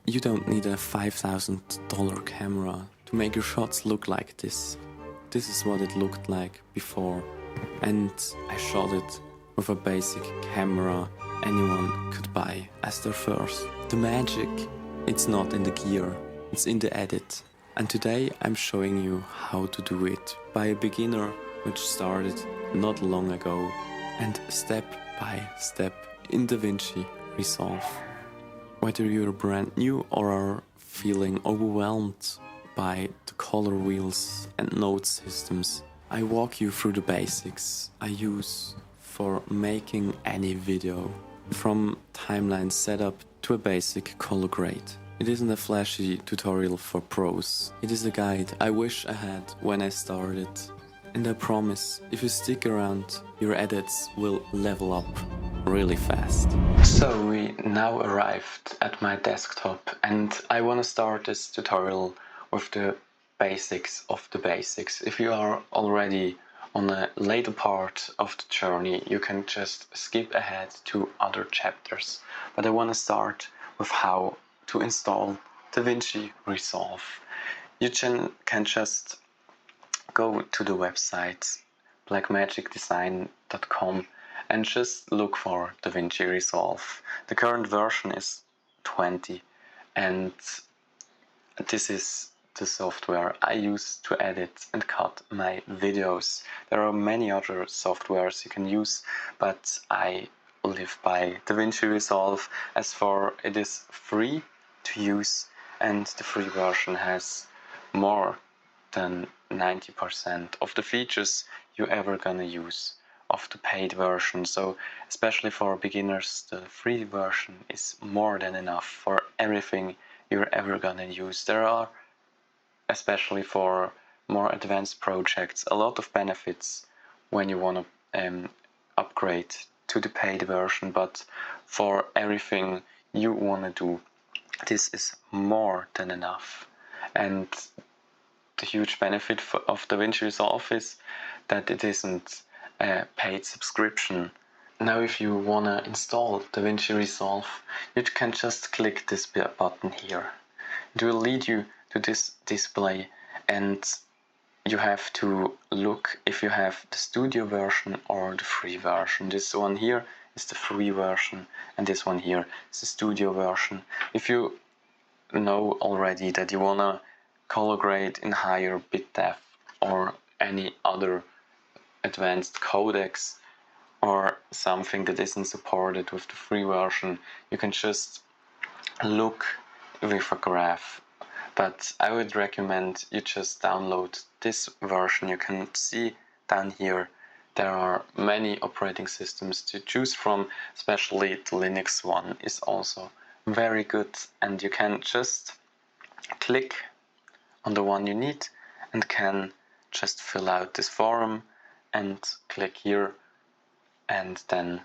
You don't need a $5,000 camera to make your shots look like this. This is what it looked like before, and I shot it with a basic camera anyone could buy as their first. The magic, it's not in the gear, it's in the edit. And today I'm showing you how to do it by a beginner which started not long ago, and step by step in DaVinci Resolve. Whether you're brand new or are feeling overwhelmed by the color wheels and node systems, I walk you through the basics I use for making any video, from timeline setup to a basic color grade. It isn't a flashy tutorial for pros, it is a guide I wish I had when I started. And I promise, if you stick around, your edits will level up really fast. So we now arrived at my desktop, and I want to start this tutorial with the basics of the basics. If you are already on a later part of the journey, you can just skip ahead to other chapters. But I want to start with how to install DaVinci Resolve. You can just go to the website blackmagicdesign.com and just look for DaVinci Resolve. The current version is 20, and this is the software I use to edit and cut my videos. There are many other softwares you can use, but I live by DaVinci Resolve, as for it is free to use, and the free version has more than 90% of the features you're ever gonna use of the paid version. So especially for beginners, the free version is more than enough for everything you're ever gonna use. There are, especially for more advanced projects, a lot of benefits when you want to upgrade to the paid version, but for everything you want to do, this is more than enough. And the huge benefit of DaVinci Resolve is that it isn't a paid subscription. Now if you want to install DaVinci Resolve, you can just click this button here. It will lead you to this display, and you have to look if you have the studio version or the free version. This one here is the free version, and this one here is the studio version. If you know already that you want to color grade in higher bit depth or any other advanced codecs or something that isn't supported with the free version, you can just look with a graph. But I would recommend you just download this version. You can see down here there are many operating systems to choose from, especially the Linux one is also very good, and you can just click on the one you need and can just fill out this form and click here, and then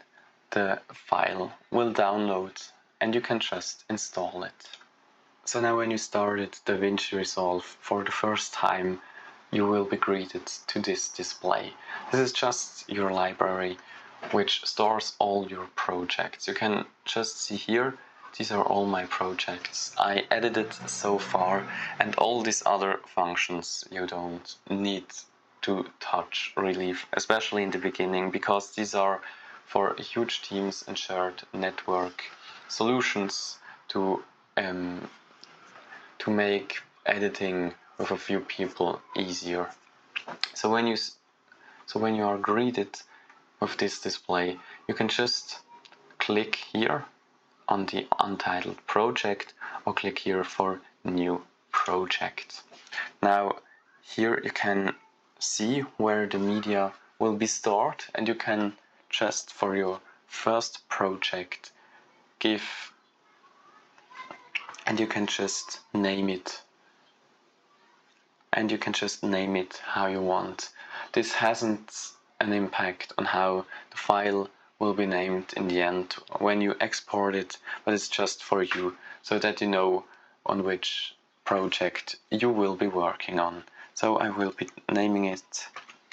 the file will download and you can just install it. So now when you started DaVinci Resolve for the first time, you will be greeted to this display. This is just your library, which stores all your projects. You can just see here, these are all my projects I edited so far, and all these other functions you don't need to touch really, especially in the beginning, because these are for huge teams and shared network solutions to make editing with a few people easier. So when you are greeted with this display, you can just click here on the untitled project or click here for new project. Now here you can see where the media will be stored, and you can just for your first project you can just name it, how you want. This hasn't an impact on how the file will be named in the end when you export it, but it's just for you, so that you know on which project you will be working on. So I will be naming it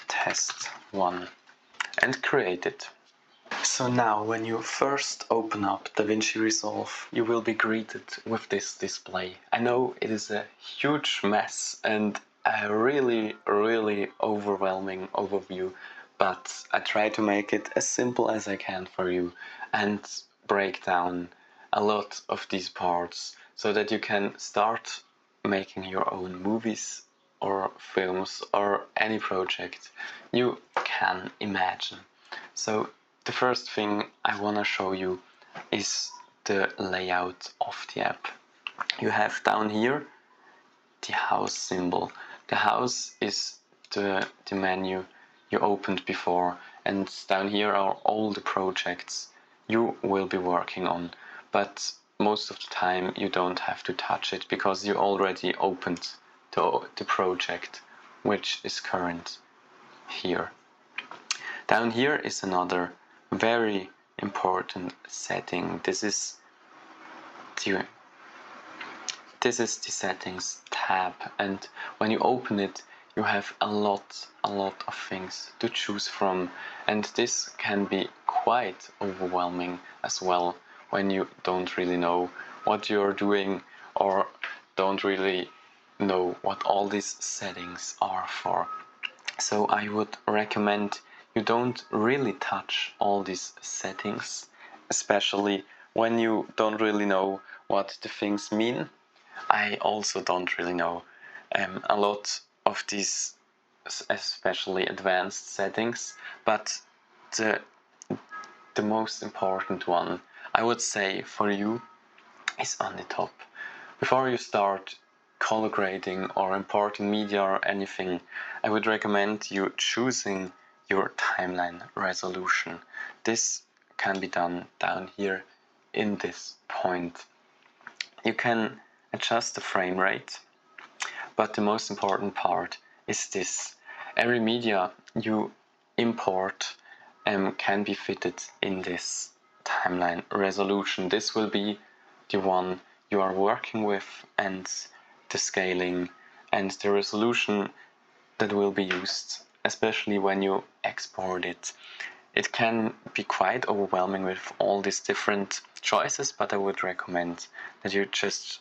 test1 and create it. So now, when you first open up DaVinci Resolve, you will be greeted with this display. I know it is a huge mess and a really overwhelming overview, but I try to make it as simple as I can for you and break down a lot of these parts so that you can start making your own movies or films or any project you can imagine. So the first thing I want to show you is the layout of the app. You have down here the house symbol. The house is the menu you opened before, and down here are all the projects you will be working on. But most of the time you don't have to touch it because you already opened the project which is current here. Down here is another very important setting. This is the settings tab, and when you open it you have a lot of things to choose from, and this can be quite overwhelming as well when you don't really know what you're doing or don't really know what all these settings are for. So I would recommend you don't really touch all these settings, especially when you don't really know what the things mean. I also don't really know a lot of these especially advanced settings, but the most important one I would say for you is on the top. Before you start color grading or importing media or anything, I would recommend you choosing your timeline resolution. This can be done down here in this point. You can adjust the frame rate, but the most important part is this. Every media you import can be fitted in this timeline resolution. This will be the one you are working with, and the scaling and the resolution that will be used, especially when you export it. It can be quite overwhelming with all these different choices, but I would recommend that you just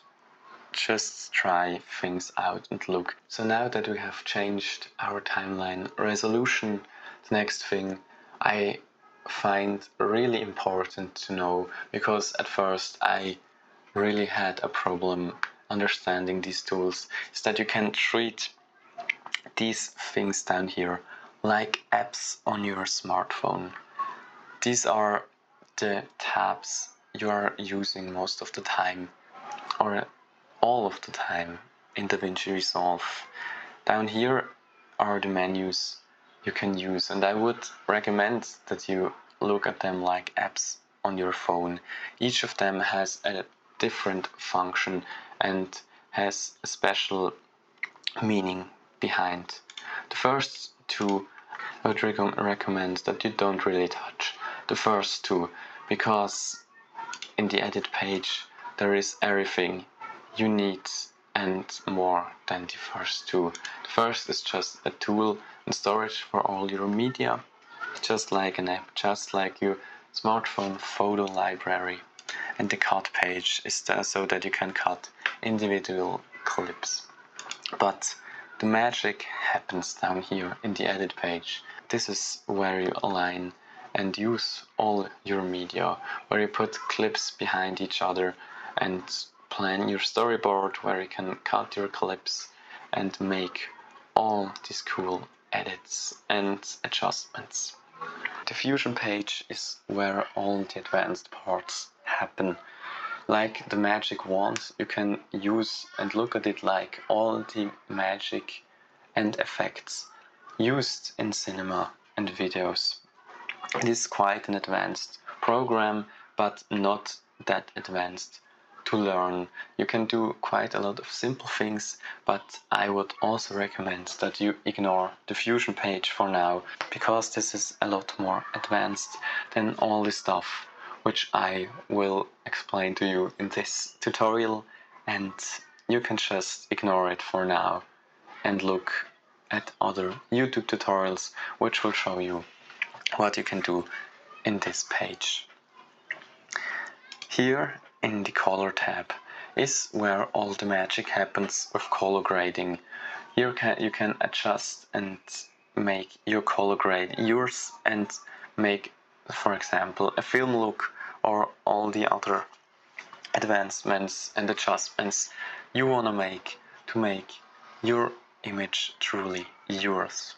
try things out and look. So now that we have changed our timeline resolution, the next thing I find really important to know, because at first I really had a problem understanding these tools, is that you can treat these things down here like apps on your smartphone. These are the tabs you are using most of the time, or all of the time, in DaVinci Resolve. Down here are the menus you can use, and I would recommend that you look at them like apps on your phone. Each of them has a different function and has a special meaning behind. The first two I would recommend that you don't really touch. The first two, because in the edit page there is everything you need and more than the first two. The first is just a tool and storage for all your media, just like an app, just like your smartphone photo library. And the cut page is there so that you can cut individual clips. But the magic happens down here in the edit page. This is where you align and use all your media, where you put clips behind each other and plan your storyboard, where you can cut your clips and make all these cool edits and adjustments. The Fusion page is where all the advanced parts happen. Like the magic wand, you can use and look at it like all the magic and effects used in cinema and videos. It is quite an advanced program, but not that advanced to learn. You can do quite a lot of simple things, but I would also recommend that you ignore the Fusion page for now, because this is a lot more advanced than all the stuff which I will explain to you in this tutorial, and you can just ignore it for now and look at other YouTube tutorials which will show you what you can do in this page. Here in the Color tab is where all the magic happens with color grading. Here you can adjust and make your color grade yours and make, for example, a film look or all the other advancements and adjustments you want to make your image truly yours.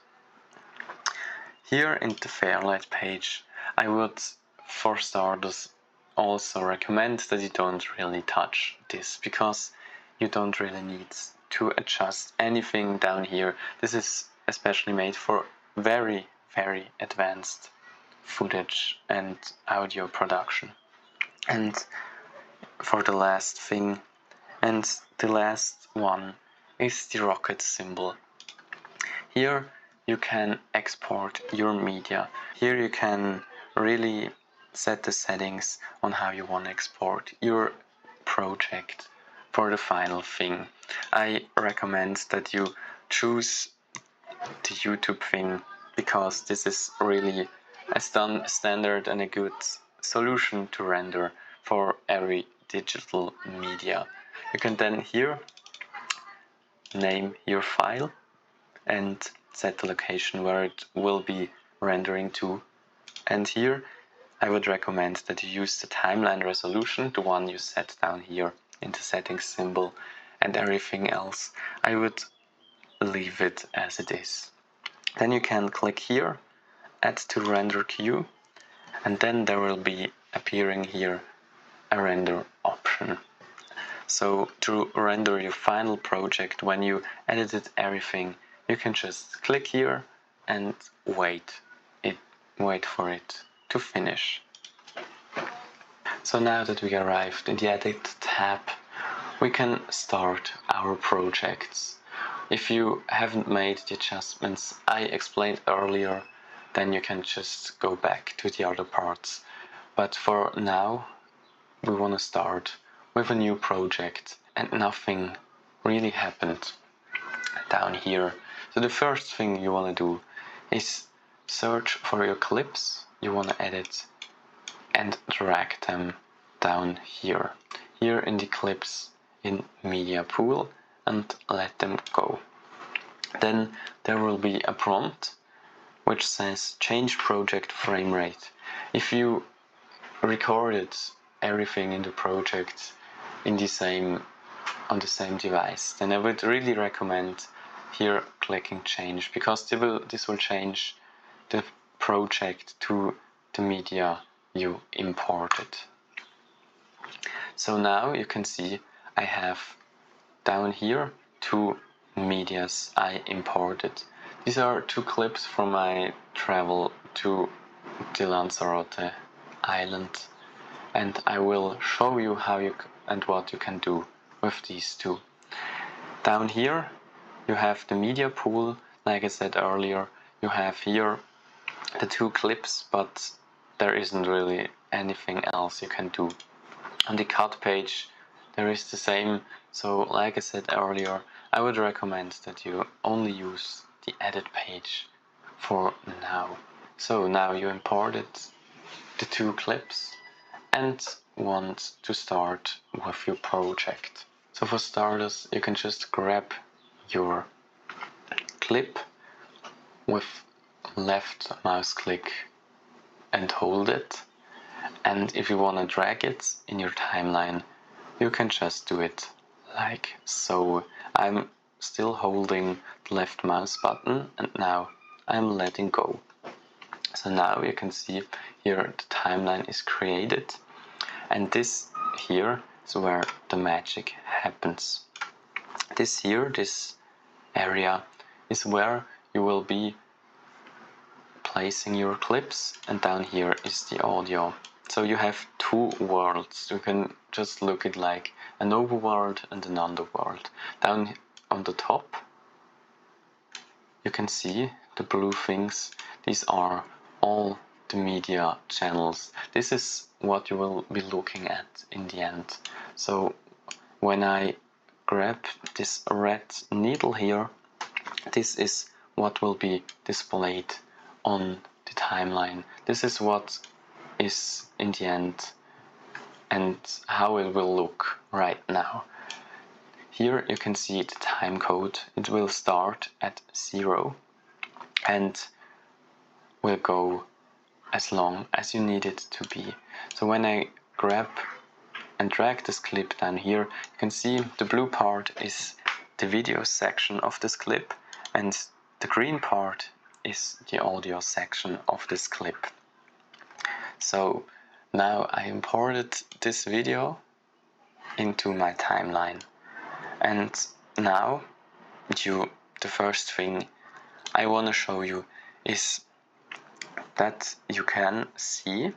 Here in the Fairlight page, I would for starters also recommend that you don't really touch this, because you don't really need to adjust anything down here. This is especially made for very, very advanced footage and audio production. And for the last thing, and the last one, is the rocket symbol. Here you can export your media. Here you can really set the settings on how you want to export your project for the final thing. I recommend that you choose the YouTube thing, because this is really a standard and a good solution to render for every digital media. You can then here name your file and set the location where it will be rendering to. And here I would recommend that you use the timeline resolution, the one you set down here in the settings symbol, and everything else I would leave it as it is. Then you can click here, add to render queue, and then there will be appearing here a render option. So to render your final project, when you edited everything, you can just click here and wait for it to finish. So now that we arrived in the Edit tab, we can start our projects. If you haven't made the adjustments I explained earlier, then you can just go back to the other parts. But for now, we want to start with a new project, and nothing really happened down here. So the first thing you want to do is search for your clips you want to edit and drag them down here in the clips in media pool, and let them go. Then there will be a prompt which says change project frame rate. If you recorded everything in the project on the same device, then I would really recommend here clicking change, because this will change the project to the media you imported. So now you can see I have down here 2 medias I imported. These are 2 clips from my travel to the Lanzarote island, and I will show you how you and what you can do with these 2. Down here you have the media pool. Like I said earlier, you have here the 2 clips, but there isn't really anything else you can do. On the cut page there is the same, so like I said earlier, I would recommend that you only use the edit page for now. So now you imported the 2 clips and want to start with your project. So for starters, you can just grab your clip with left mouse click and hold it, and if you want to drag it in your timeline, you can just do it like so. I'm still holding the left mouse button, and now I'm letting go. So now you can see here the timeline is created, and this here is where the magic happens. This area is where you will be placing your clips, and down here is the audio. So you have 2 worlds. You can just look at like an overworld and an underworld. Down on the top you can see the blue things. These are all the media channels. This is what you will be looking at in the end. So when I grab this red needle here, this is what will be displayed on the timeline. This is what is in the end and how it will look right now. Here you can see the time code. It will start at 0 and will go as long as you need it to be. So when I grab and drag this clip down here, you can see the blue part is the video section of this clip and the green part is the audio section of this clip. So now I imported this video into my timeline, and now the first thing I want to show you is that you can see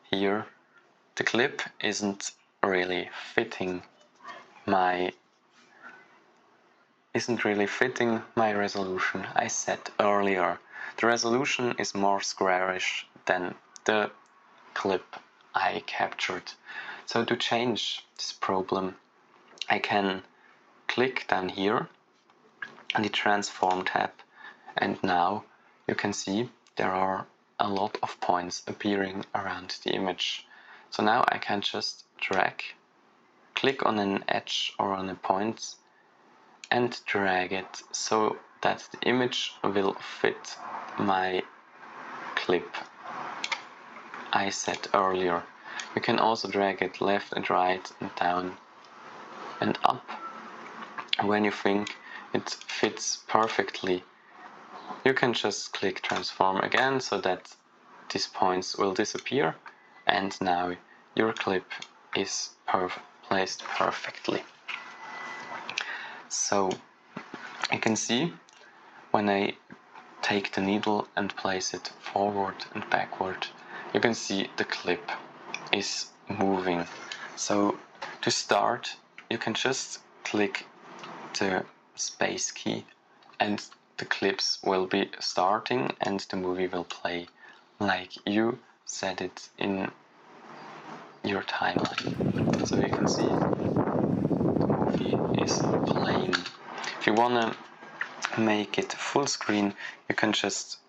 here the clip isn't really fitting my resolution I set earlier. The resolution is more squarish than the clip I captured. So to change this problem, I can click down here in the transform tab, and now you can see there are a lot of points appearing around the image. So now I can just click on an edge or on a point and drag it so that the image will fit my clip I set earlier. You can also drag it left and right and down and up. When you think it fits perfectly, you can just click transform again so that these points will disappear, and now your clip is placed perfectly. So you can see when I take the needle and place it forward and backward, you can see the clip is moving. So to start, you can just click the space key and the clips will be starting and the movie will play like you set it in your timeline. So you can see the movie is playing. If you want to make it full screen, you can just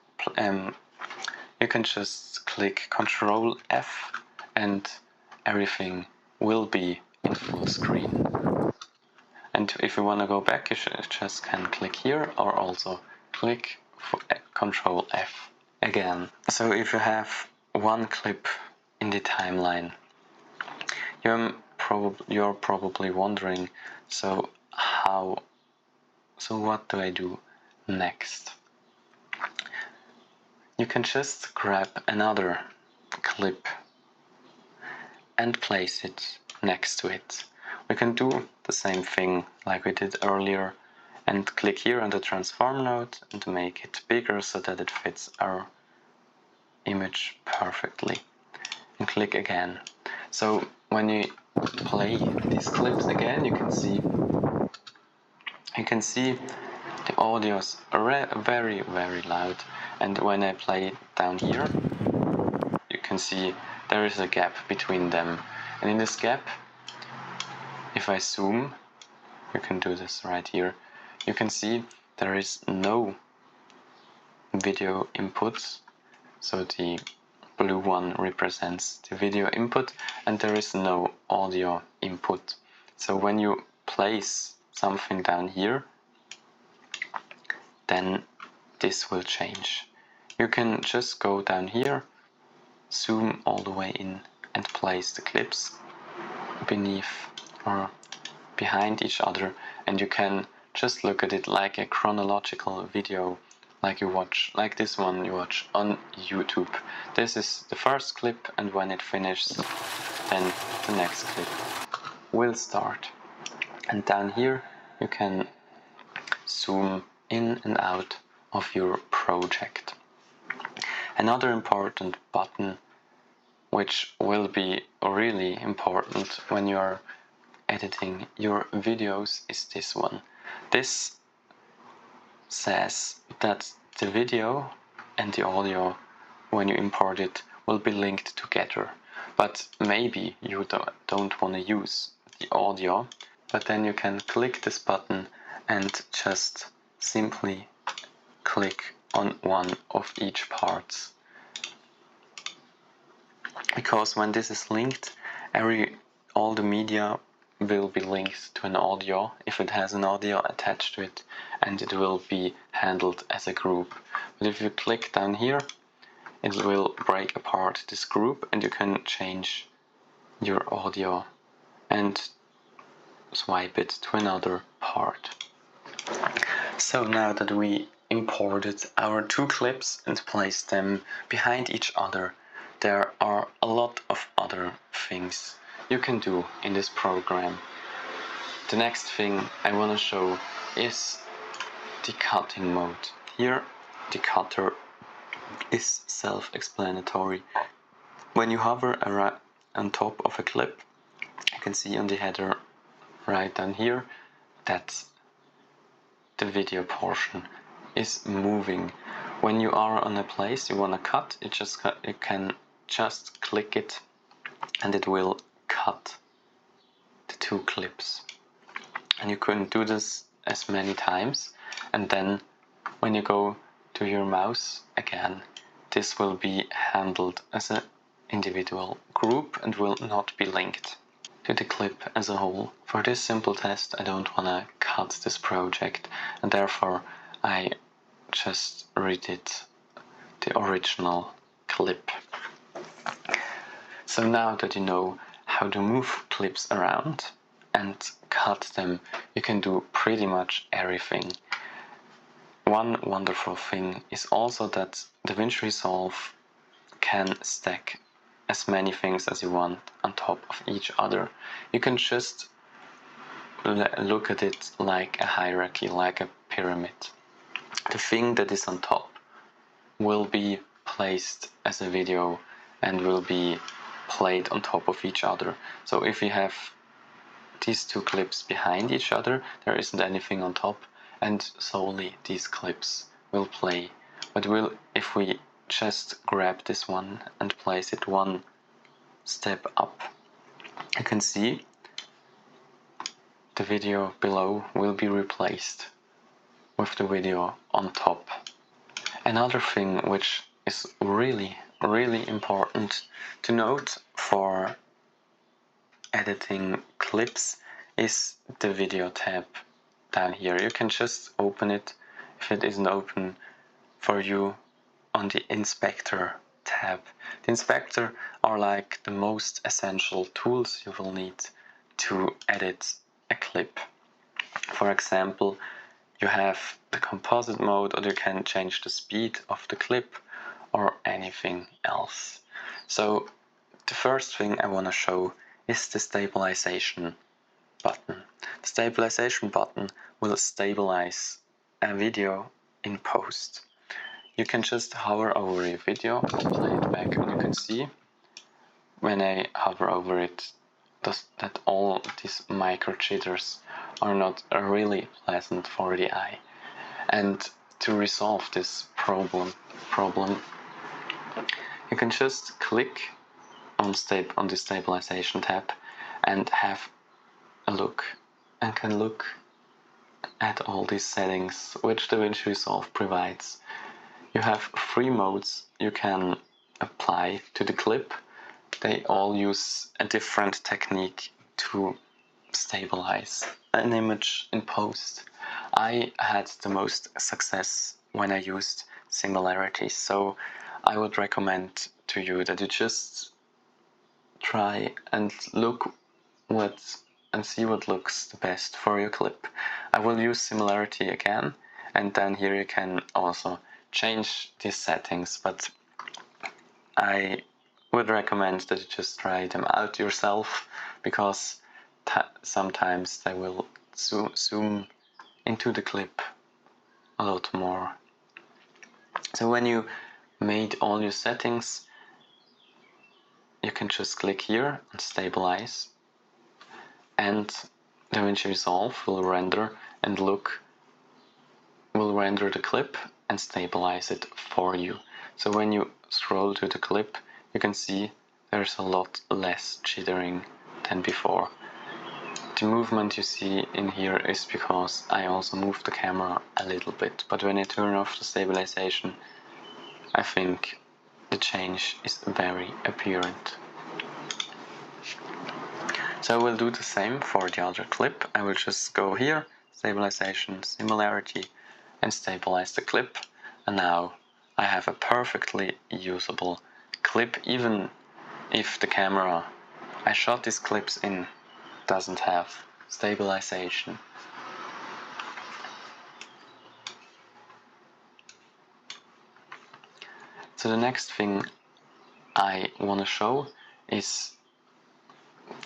click Ctrl F and everything will be in full screen. And if you want to go back, you just can click here or also click Ctrl F again. So if you have one clip in the timeline, you're probably wondering, so what do I do next? You can just grab another clip and place it next to it. We can do the same thing like we did earlier and click here on the transform node and make it bigger so that it fits our image perfectly. And click again. So when you play these clips again, you can see the audios are very, very loud. And when I play down here, you can see there is a gap between them. And in this gap, if I zoom, you can do this right here, you can see there is no video inputs. So the blue one represents the video input and there is no audio input. So when you place something down here, then this will change. You can just go down here, zoom all the way in and place the clips beneath or behind each other, and you can just look at it like a chronological video, like this one you watch on YouTube. This is the first clip, and when it finishes, then the next clip will start. And down here you can zoom in and out of your project. Another important button, which will be really important when you are editing your videos, is this one. This says that the video and the audio, when you import it, will be linked together. But maybe you don't want to use the audio, but then you can click this button and just simply click on one of each parts. because when this is linked, all the media will be linked to an audio if it has an audio attached to it, and it will be handled as a group. But if you click down here, it will break apart this group, and you can change your audio and swipe it to another part. So now that we imported our two clips and placed them behind each other, there are a lot of other things you can do in this program. The next thing I want to show is the cutting mode. Here the cutter is self-explanatory. When you hover on top of a clip, you can see on the header right down here that the video portion is moving. When you are on a place you want to cut, you can just click it and it will cut the two clips. And you can do this as many times, and then when you go to your mouse again, this will be handled as an individual group and will not be linked to the clip as a whole. For this simple test I don't want to cut this project, and therefore I just redid the original clip. So now that you know how to move clips around and cut them, you can do pretty much everything. One wonderful thing is also that DaVinci Resolve can stack as many things as you want on top of each other. You can just look at it like a hierarchy, like a pyramid. The thing that is on top will be placed as a video and will be played on top of each other. So if you have these two clips behind each other, there isn't anything on top, and solely these clips will play. But if we just grab this one and place it one step up, you can see the video below will be replaced with the video on top. Another thing which is really important to note for editing clips is the video tab down here. You can just open it if it isn't open for you on the inspector tab. The inspector are like the most essential tools you will need to edit a clip. For example, you have the composite mode, or you can change the speed of the clip or anything else. So the first thing I want to show is the stabilization button. The stabilization button will stabilize a video in post. You can just hover over a video and play it back, and you can see when I hover over it that all these micro jitters are not really pleasant for the eye. And to resolve this problem, you can just click on the stabilization tab and have a look, and can look at all these settings which DaVinci Resolve provides. You have 3 modes you can apply to the clip. They all use a different technique to stabilize an image in post. I had the most success when I used similarities, so I would recommend to you that you just try and see what looks the best for your clip. I will use similarity again, and then here you can also change these settings, but I would recommend that you just try them out yourself, because sometimes they will zoom into the clip a lot more. So when you made all your settings, you can just click here and stabilize, and DaVinci Resolve will render the clip and stabilize it for you. So when you scroll to the clip, you can see there's a lot less jittering than before. The movement you see in here is because I also moved the camera a little bit, but when I turn off the stabilization, I think the change is very apparent. So I will do the same for the other clip. I will just go here, Stabilisation, Similarity, and stabilize the clip. And now I have a perfectly usable clip, even if the camera I shot these clips in doesn't have stabilization. So the next thing I want to show is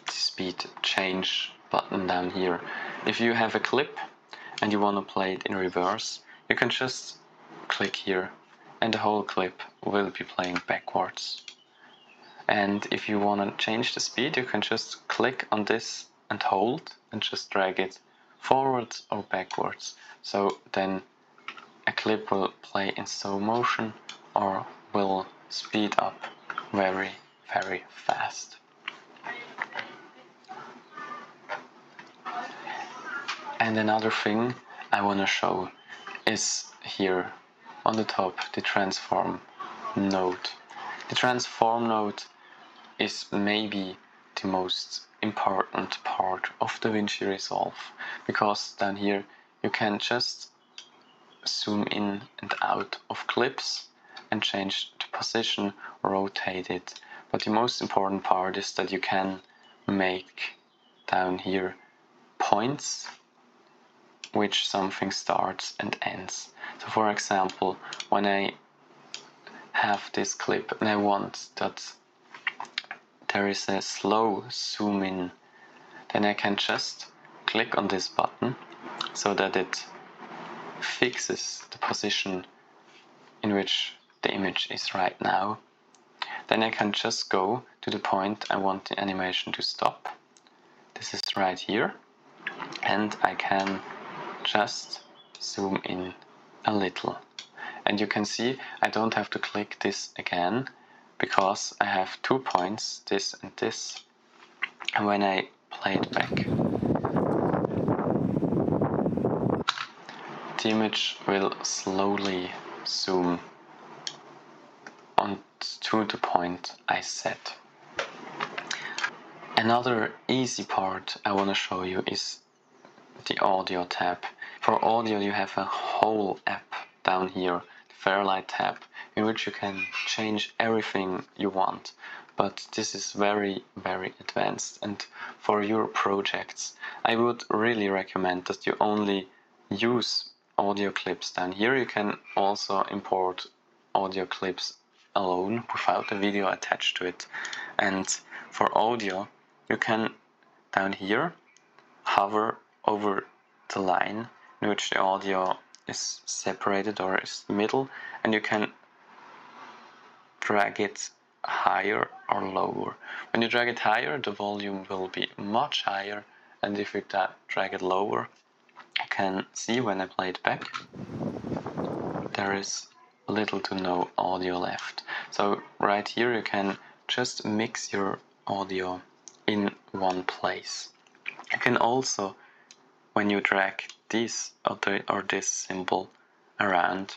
the speed change button down here. If you have a clip and you want to play it in reverse, you can just click here and the whole clip will be playing backwards. And if you want to change the speed, you can just click on this and hold and just drag it forwards or backwards. So then a clip will play in slow motion or will speed up very, very fast. And another thing I want to show is here on the top, the transform node. The transform node is maybe the most important part of DaVinci Resolve, because down here you can just zoom in and out of clips and change the position, rotate it. But the most important part is that you can make down here points which something starts and ends. So for example, when I have this clip and I want that there is a slow zoom in, then I can just click on this button so that it fixes the position in which the image is right now. Then I can just go to the point I want the animation to stop. This is right here, and I can just zoom in a little. And you can see I don't have to click this again, because I have 2 points, this and this. And when I play it back, the image will slowly zoom on to the point I set. Another easy part I want to show you is the audio tab. For audio you have a whole app down here, the Fairlight tab, in which you can change everything you want. But this is very, very advanced, and for your projects I would really recommend that you only use audio clips down here. You can also import audio clips alone without a video attached to it. And for audio you can down here hover over the line in which the audio is separated or is middle, and you can drag it higher or lower. When you drag it higher, the volume will be much higher, and if you drag it lower, you can see when I play it back, there is little to no audio left. So right here you can just mix your audio in one place. You can also, when you drag this or this symbol around,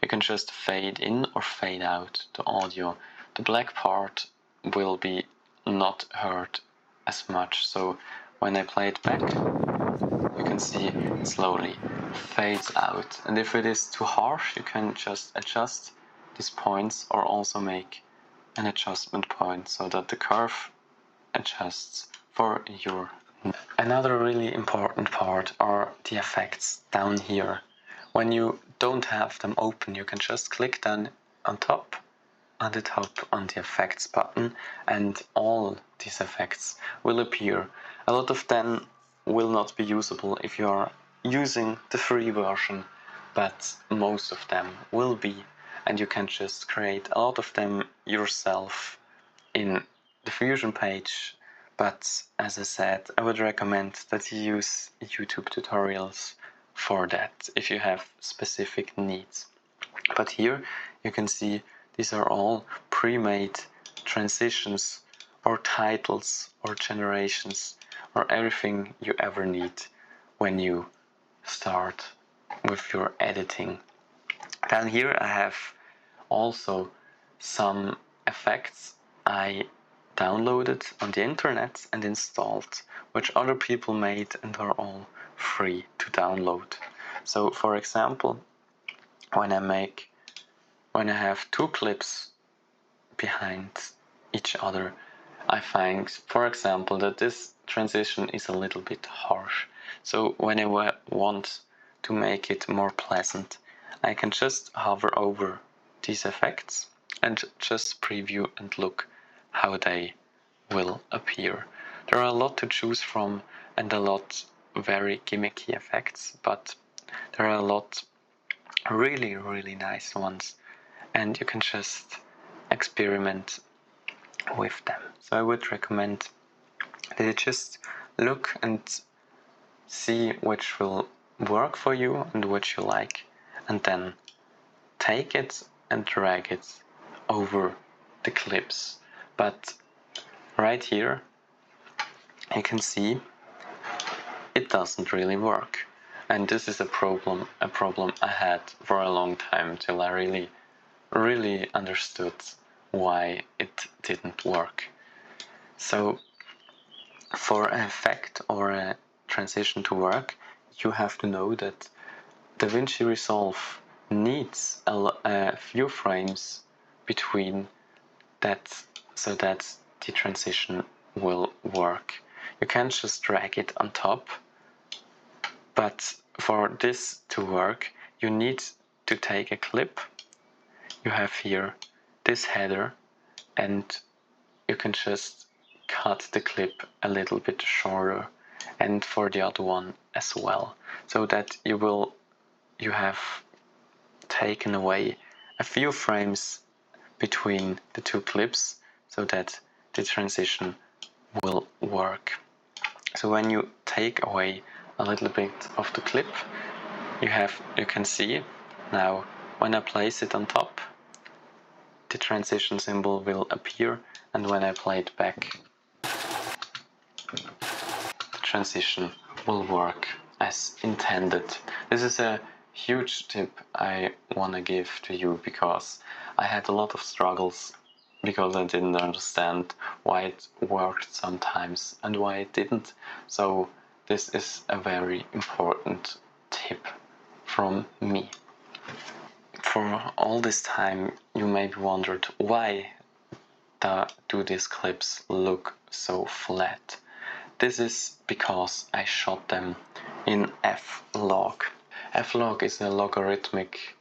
you can just fade in or fade out the audio. The black part will be not heard as much, so when I play it back, you can see it slowly fades out. And if it is too harsh, you can just adjust these points or also make an adjustment point so that the curve adjusts for your. Another really important part are the effects down here. When you don't have them open, you can just click down on the top on the effects button, and all these effects will appear. A lot of them will not be usable if you are using the free version, but most of them will be, and you can just create a lot of them yourself in the Fusion page. But as I said, I would recommend that you use YouTube tutorials for that if you have specific needs. But here you can see these are all pre-made transitions or titles or generations or everything you ever need when you start with your editing. Down here I have also some effects I downloaded on the internet and installed, which other people made and are all free to download. So for example, when I have two clips behind each other, I find, for example, that this transition is a little bit harsh. So when I want to make it more pleasant, I can just hover over these effects and just preview and look how they will appear. There are a lot to choose from and a lot very gimmicky effects, but there are a lot really nice ones, and you can just experiment with them. So I would recommend that you just look and see which will work for you and which you like, and then take it and drag it over the clips. But right here you can see it doesn't really work, and this is a problem I had for a long time till I really understood why it didn't work. So for an effect or a transition to work, you have to know that DaVinci Resolve needs a few frames between that so that the transition will work. You can't just drag it on top, but for this to work, you need to take a clip. You have here this header, and you can just cut the clip a little bit shorter, and for the other one as well, so that you have taken away a few frames between the two clips so that the transition will work. So when you take away a little bit of the clip, you can see now when I place it on top, the transition symbol will appear, and when I play it back, the transition will work as intended. This is a huge tip I want to give to you, because I had a lot of struggles because I didn't understand why it worked sometimes and why it didn't. So this is a very important tip from me. For all this time you maybe wondered, why do these clips look so flat? This is because I shot them in F-Log. F-Log is a logarithmic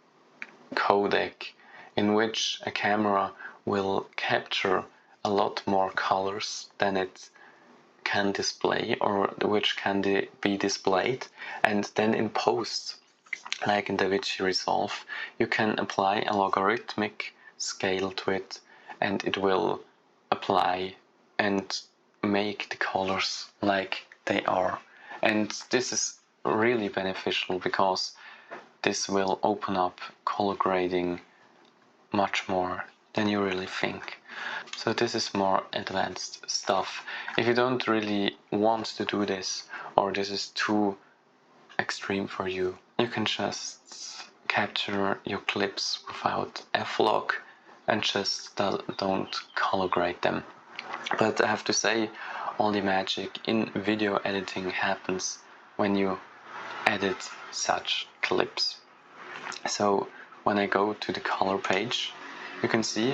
codec in which a camera will capture a lot more colors than it can display, or which can be displayed, and then in post, like in DaVinci Resolve, you can apply a logarithmic scale to it, and it will apply and make the colors like they are. And this is really beneficial because this will open up color grading much more than you really think. So this is more advanced stuff. If you don't really want to do this, or this is too extreme for you, you can just capture your clips without F-Log and just don't color grade them. But I have to say, all the magic in video editing happens when you edit such clips. So when I go to the color page, you can see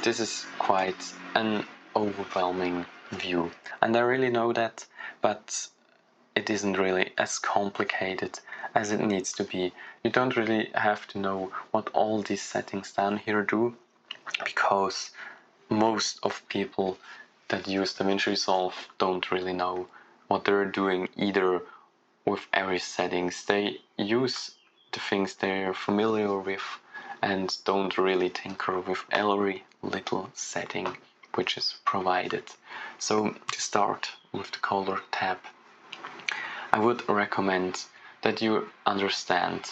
this is quite an overwhelming view, and I really know that, but it isn't really as complicated as it needs to be. You don't really have to know what all these settings down here do, because most of people that use DaVinci Resolve don't really know what they're doing either with every settings. They use the things they're familiar with and don't really tinker with every little setting which is provided. So to start with the color tab, I would recommend that you understand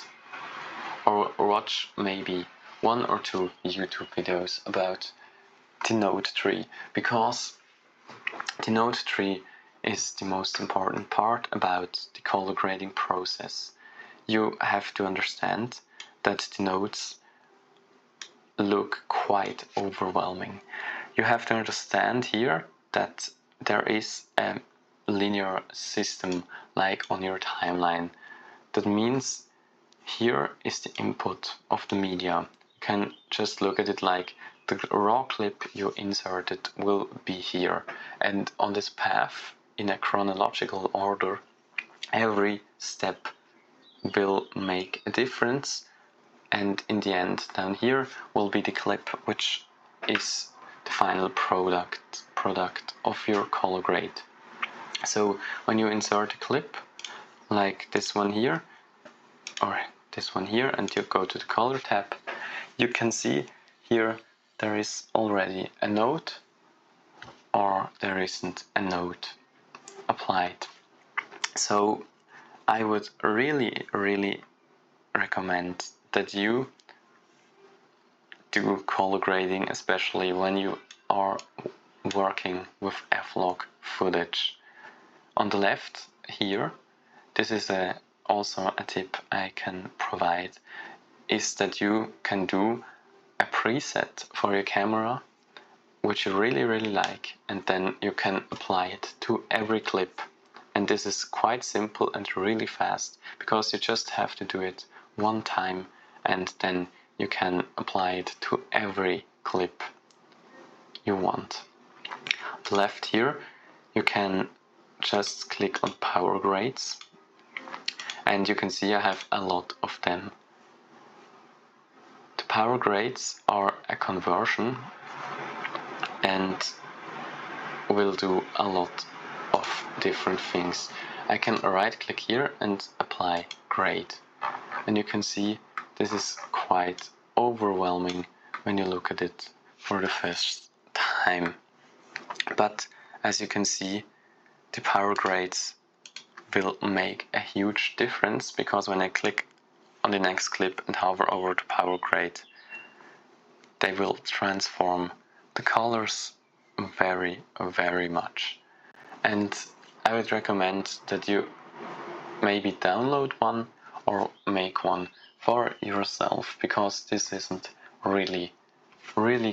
or watch maybe 1 or 2 YouTube videos about the Nodetree, because the Nodetree is the most important part about the color grading process. You have to understand that the nodes look quite overwhelming. You have to understand here that there is a linear system like on your timeline. That means here is the input of the media. You can just look at it like the raw clip you inserted will be here, and on this path in a chronological order every step will make a difference, and in the end down here will be the clip which is the final product of your color grade. So when you insert a clip like this one here or this one here and you go to the color tab, you can see here there is already a node or there isn't a node applied. So I would really recommend that you do color grading, especially when you are working with F-log footage. On the left here, this is also a tip I can provide, is that you can do a preset for your camera which you really like, and then you can apply it to every clip. And this is quite simple and really fast, because you just have to do it one time and then you can apply it to every clip you want. On the left here you can just click on Powergrades and you can see I have a lot of them. The Powergrades are a conversion and will do a lot of different things. I can right click here and apply grade, and you can see this is quite overwhelming when you look at it for the first time. But as you can see, the power grades will make a huge difference, because when I click on the next clip and hover over the power grade, they will transform the colors very much. And I would recommend that you maybe download one or make one for yourself, because this isn't really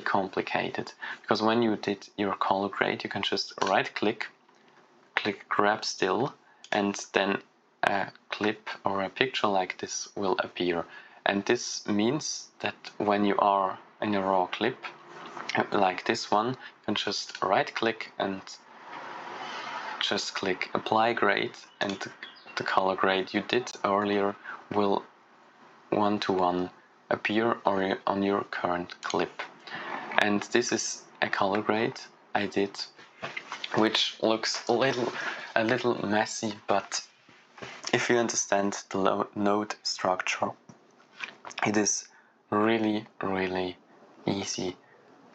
complicated. Because when you did your color grade, you can just right click grab still, and then a clip or a picture like this will appear. And this means that when you are in a raw clip like this one, you can just right click and just click apply grade, and the color grade you did earlier will one-to-one appear on your current clip. And this is a color grade I did, which looks a little messy, but if you understand the node structure, it is really easy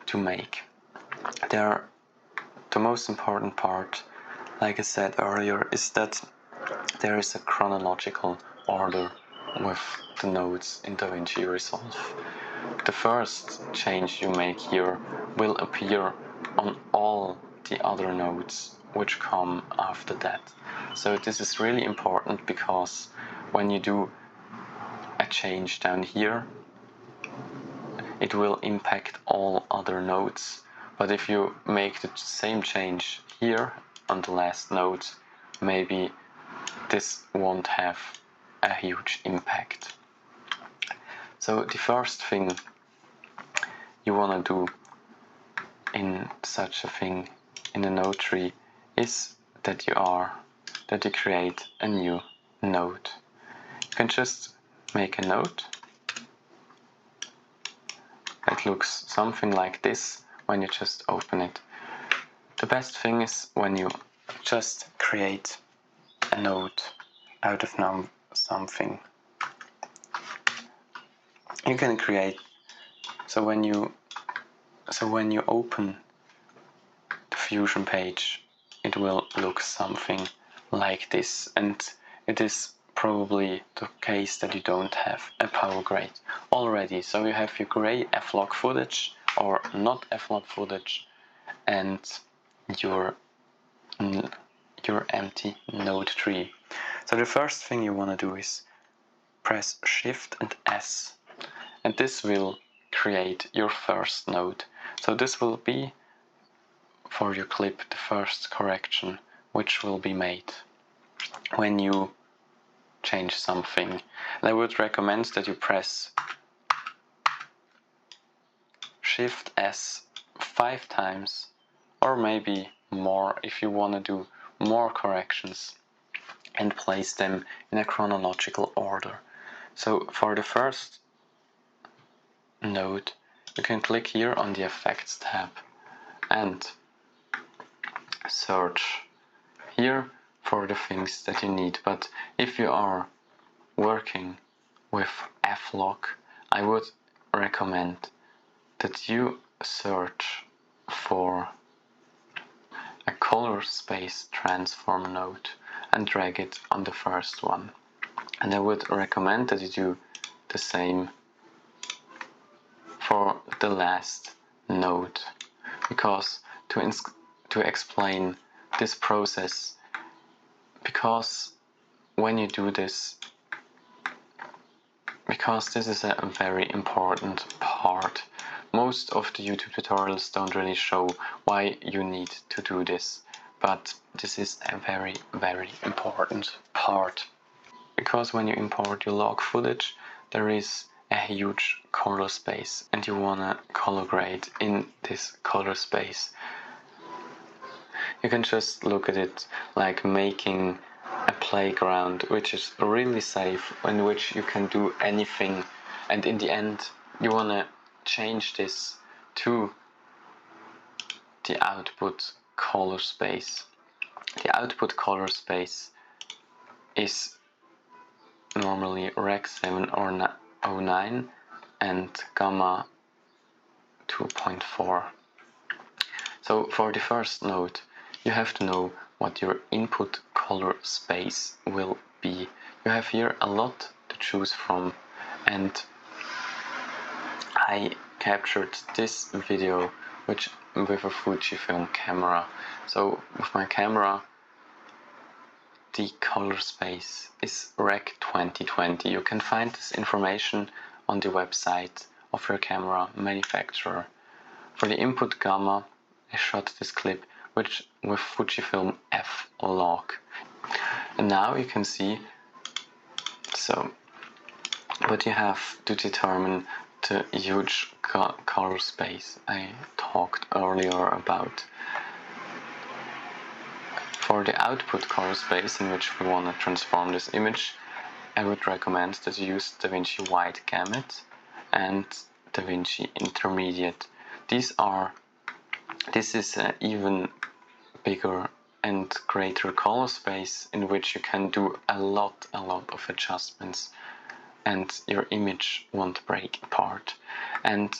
to make. The most important part, like I said earlier, is that there is a chronological order with the nodes in DaVinci Resolve. The first change you make here will appear on all the other nodes which come after that. So this is really important, because when you do a change down here, it will impact all other nodes. But if you make the same change here on the last node, maybe this won't have a huge impact. So the first thing you want to do in such a thing in a Nodetree is that you create a new node. You can just make a node that looks something like this when you just open it. The best thing is when you just create a node out of something. You can create, so when you open the Fusion page, it will look something like this, and it is probably the case that you don't have a power grade already. So you have your gray F-log footage or not F-log footage, and your empty Nodetree. So the first thing you want to do is press Shift and S, and this will create your first node. So this will be for your clip the first correction which will be made when you change something. And I would recommend that you press Shift S 5 times, or maybe more if you want to do more corrections, and place them in a chronological order. So for the first node, you can click here on the Effects tab and search here for the things that you need. But if you are working with F-Lock, I would recommend that you search for a color space transform node and drag it on the first one. And I would recommend that you do the same for the last node, because to explain this process, because when you do this, because this is a very important part, most of the YouTube tutorials don't really show why you need to do this, but this is a very, very important part. Because when you import your log footage, there is a huge color space and you wanna color grade in this color space. You can just look at it like making a playground, which is really safe, in which you can do anything, and in the end you wanna change this to the output color space. The output color space is normally Rec 709 and Gamma 2.4. So for the first node, you have to know what your input color space will be. You have here a lot to choose from, and I captured this video with a Fujifilm camera. So with my camera, the color space is Rec 2020. You can find this information on the website of your camera manufacturer. For the input gamma, I shot this clip with Fujifilm F-Log. And now you can see, so, but you have to determine the huge color space I talked earlier about. For the output color space in which we want to transform this image, I would recommend that you use DaVinci Wide Gamut and DaVinci Intermediate. This is an even bigger and greater color space in which you can do a lot of adjustments and your image won't break apart. And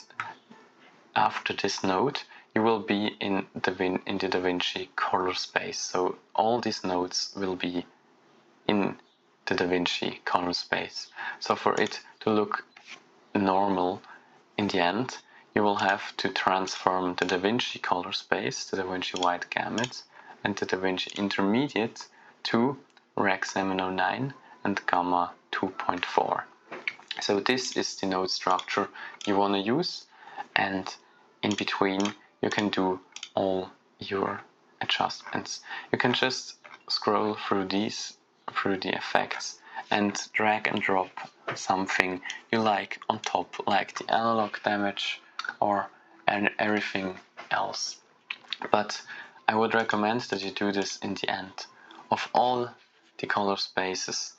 after this node, you will be in the DaVinci color space. So all these nodes will be in the DaVinci color space. So for it to look normal in the end, you will have to transform the DaVinci color space to DaVinci Wide Gamut and the DaVinci Intermediate to Rec 709 and Gamma 2.4. So this is the node structure you want to use, and in between you can do all your adjustments. You can just scroll through the effects and drag and drop something you like on top, like the analog damage or everything else. But I would recommend that you do this in the end of all the color spaces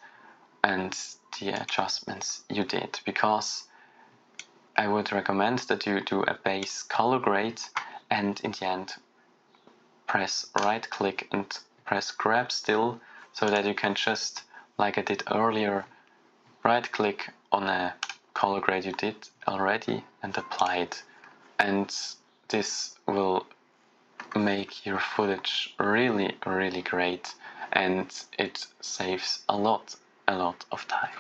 and the adjustments you did, because I would recommend that you do a base color grade and in the end press right click and press grab still, so that you can just, like I did earlier, right click on a color grade you did already and apply it. And this will make your footage really great, and it saves a lot of time.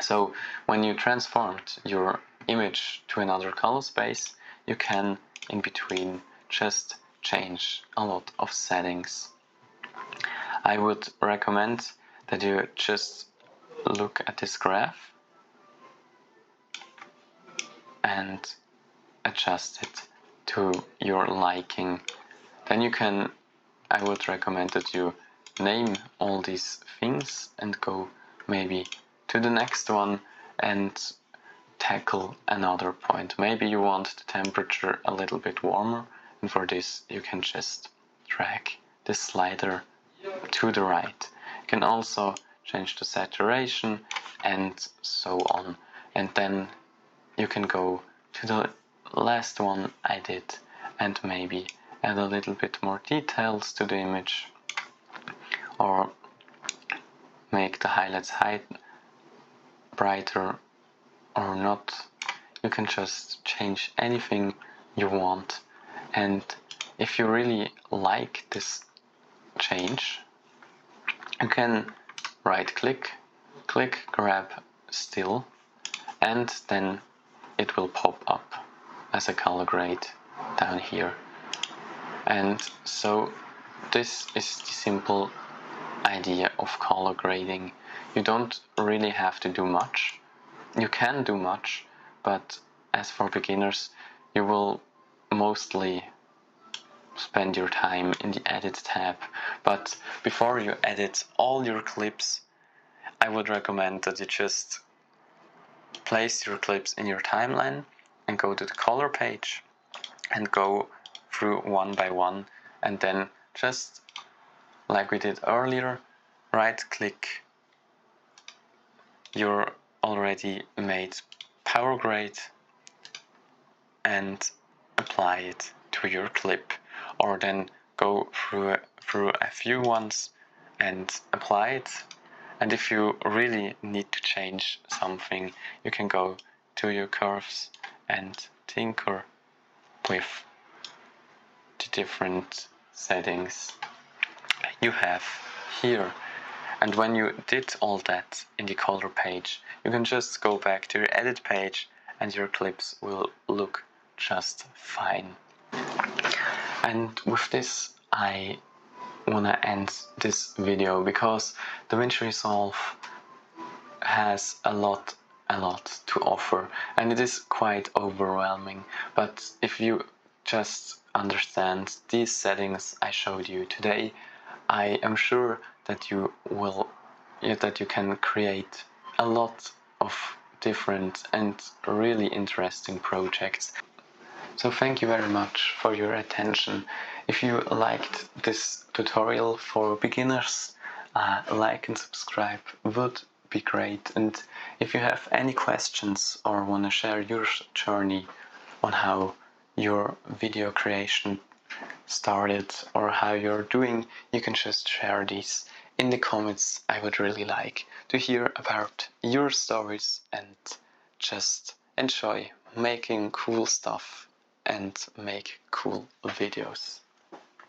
So when you transformed your image to another color space, you can in between just change a lot of settings. I would recommend that you just look at this graph and adjust it to your liking. Then you can, I would recommend that you name all these things and go maybe to the next one and tackle another point. Maybe you want the temperature a little bit warmer, and for this you can just drag this slider to the right. You can also change the saturation and so on. And then you can go to the last one I did and maybe add a little bit more details to the image, or make the highlights brighter or not. You can just change anything you want. And if you really like this change, you can right click, grab still, and then it will pop up as a color grade down here. And so this is the simple idea of color grading. You don't really have to do much. You can do much, but as for beginners, you will mostly spend your time in the Edit tab. But before you edit all your clips, I would recommend that you just place your clips in your timeline and go to the color page and go through one by one, and then just like we did earlier, right click your already made Powergrade and apply it to your clip, or then go through a few ones and apply it. And if you really need to change something, you can go to your curves and tinker with the different settings you have here. And when you did all that in the color page, you can just go back to your edit page and your clips will look just fine. And with this, I wanna end this video because DaVinci Resolve has a lot to offer, and it is quite overwhelming. But if you just understand these settings I showed you today, I am sure that you can create a lot of different and really interesting projects. So thank you very much for your attention. If you liked this tutorial for beginners, like and subscribe would be great. And if you have any questions or want to share your journey on how your video creation started or how you're doing, you can just share these in the comments. I would really like to hear about your stories and just enjoy making cool stuff and make cool videos.